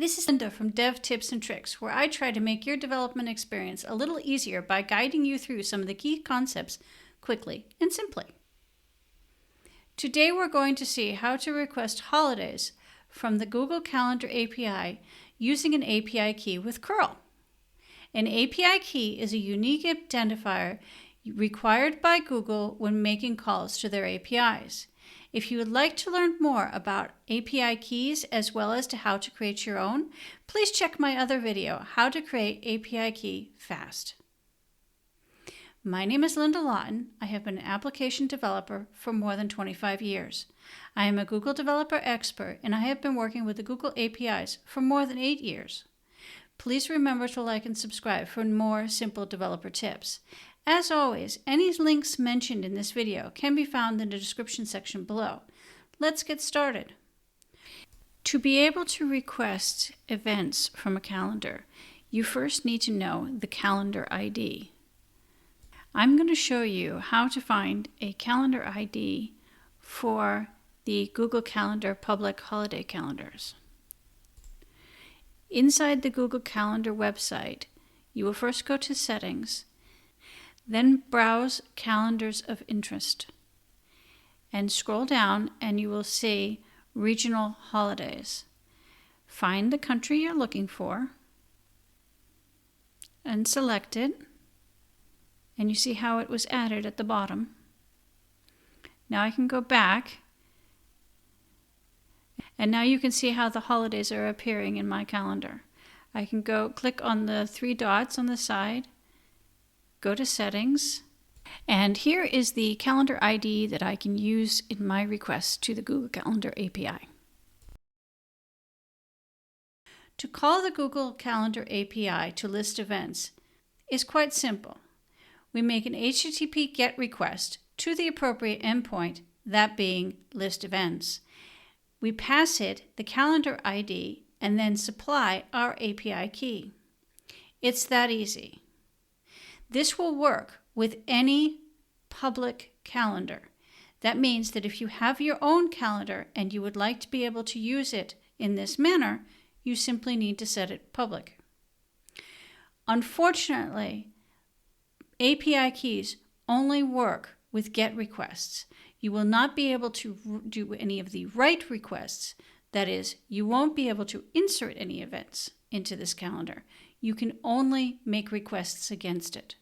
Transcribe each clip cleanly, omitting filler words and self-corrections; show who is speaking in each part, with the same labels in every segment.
Speaker 1: This is Linda from Dev Tips and Tricks, where I try to make your development experience a little easier by guiding you through some of the key concepts quickly and simply. Today we're going to see how to request holidays from the Google Calendar API using an API key with curl. An API key is a unique identifier required by Google when making calls to their APIs. If you would like to learn more about API keys as well as to how to create your own, please check my other video, How to Create API Key Fast. My name is Linda Lawton. I have been an application developer for more than 25 years. I am a Google developer expert, and I have been working with the Google APIs for more than 8 years. Please remember to like and subscribe for more simple developer tips. As always, any links mentioned in this video can be found in the description section below. Let's get started. To be able to request events from a calendar, you first need to know the calendar ID. I'm going to show you how to find a calendar ID for the Google Calendar public holiday calendars. Inside the Google Calendar website, you will first go to Settings, then browse Calendars of Interest, and scroll down and you will see Regional Holidays. Find the country you're looking for and select it, and you see how it was added at the bottom. Now I can go back, and now you can see how the holidays are appearing in my calendar. I can go click on the 3 dots on the side, go to Settings, and here is the calendar ID that I can use in my request to the Google Calendar API. To call the Google Calendar API to list events is quite simple. We make an HTTP GET request to the appropriate endpoint, that being list events. We pass it the calendar ID and then supply our API key. It's that easy. This will work with any public calendar. That means that if you have your own calendar and you would like to be able to use it in this manner, you simply need to set it public. Unfortunately, API keys only work with GET requests. You will not be able to do any of the write requests. That is, you won't be able to insert any events into this calendar. You can only make requests against it.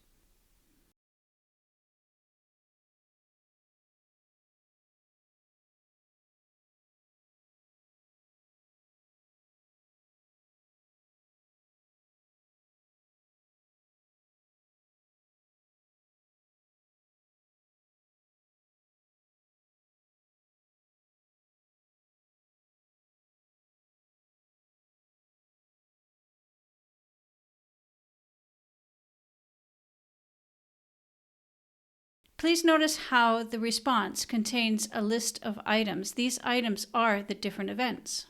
Speaker 1: Please notice how the response contains a list of items. These items are the different events.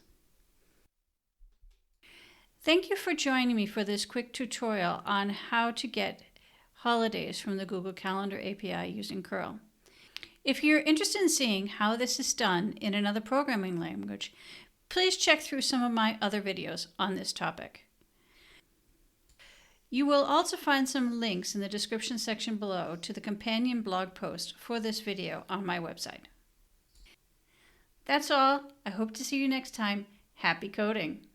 Speaker 1: Thank you for joining me for this quick tutorial on how to get holidays from the Google Calendar API using curl. If you're interested in seeing how this is done in another programming language, please check through some of my other videos on this topic. You will also find some links in the description section below to the companion blog post for this video on my website. That's all. I hope to see you next time. Happy coding!